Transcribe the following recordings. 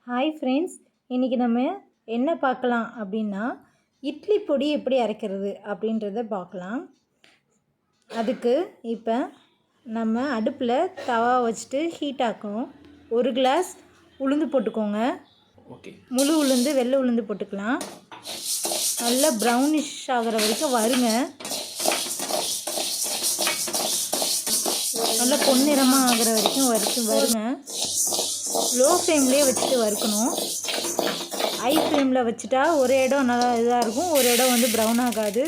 Hi friends, இன்றைக்கி நம்ம என்ன பார்க்கலாம் அப்படின்னா இட்லி பொடி எப்படி அரைக்கிறது அப்படின்றத பார்க்கலாம். அதுக்கு இப்போ நம்ம அடுப்பில் தவா வச்சுட்டு ஹீட் ஆக்கணும். 1 கிளாஸ் உளுந்து போட்டுக்கோங்க. முழு உளுந்து, வெள்ளை உளுந்து போட்டுக்கலாம். நல்லா ப்ரௌனிஷ் ஆகிற வரைக்கும் வறுங்க. நல்லா பொன்னிறமாக ஆகிற வரைக்கும் வருங்க. லோ ஃப்ளேம்லேயே வச்சுட்டு வறுக்கணும். ஹை ஃப்ளேமில் வச்சுட்டா ஒரு இடம் நல்லா இதாக இருக்கும், ஒரு இடம் வந்து ப்ரௌன் ஆகாது.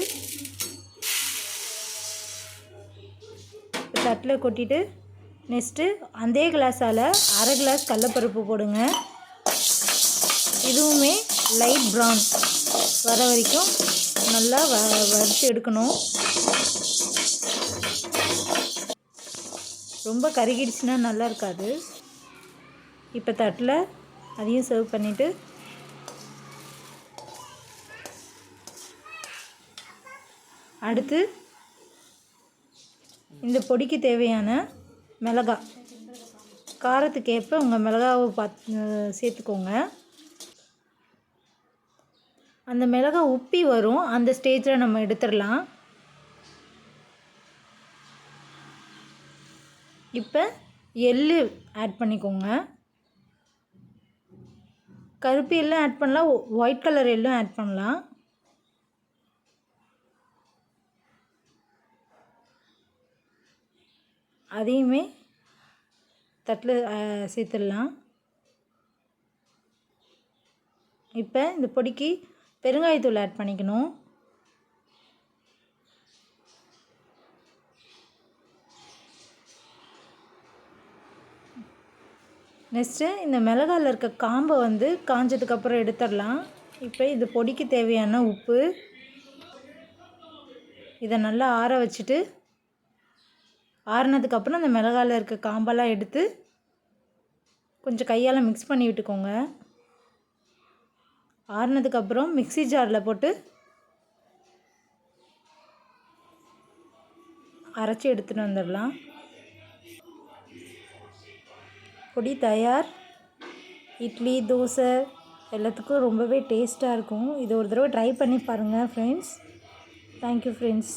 தட்டில் கொட்டிட்டு நெக்ஸ்ட்டு அதே கிளாஸால் 1/2 கிளாஸ் கடலப்பருப்பு போடுங்க. இதுவுமே லைட் ப்ரௌன் வர வரைக்கும் நல்லா வறுத்து எடுக்கணும். ரொம்ப கருகிடுச்சுன்னா நல்லா இருக்காது. இப்போ தட்டில் அதையும் சர்வ் பண்ணிவிட்டு அடுத்து இந்த பொடிக்கு தேவையான மிளகாய், காரத்துக்கு ஏற்ப உங்கள் மிளகாவை சேர்த்துக்கோங்க. அந்த மிளகாய் உப்பி வரும், அந்த ஸ்டேஜில் நம்ம எடுத்துடலாம். இப்போ எள்ளு ஆட் பண்ணிக்கோங்க. கருப்பு எள்ளும் ஆட் பண்ணலாம், ஒயிட் கலர் எள்ளும் ஆட் பண்ணலாம். அதையுமே தட்டில் சேர்த்துடலாம். இப்போ இந்த பொடிக்கு பெருங்காயத்தூள் ஆட் பண்ணிக்கணும். நெக்ஸ்ட்டு இந்த மிளகாயில் இருக்க காம்பை வந்து காஞ்சதுக்கப்புறம் எடுத்துடலாம். இப்போ இது பொடிக்கு தேவையான உப்பு. இதை நல்லா ஆற வச்சுட்டு ஆறினதுக்கப்புறம் இந்த மிளகாயில் இருக்க காம்பெல்லாம் எடுத்து கொஞ்சம் கையால் மிக்ஸ் பண்ணி விட்டுக்கோங்க. ஆறினதுக்கப்புறம் மிக்ஸி ஜாரில் போட்டு அரைச்சி எடுத்துகிட்டு வந்துடலாம். பொடி தயார். இட்லி, தோசை எல்லாத்துக்கும் ரொம்பவே டேஸ்ட்டாக இருக்கும். இதை ஒரு தடவை ட்ரை பண்ணி பாருங்கள் ஃப்ரெண்ட்ஸ். Thank you friends.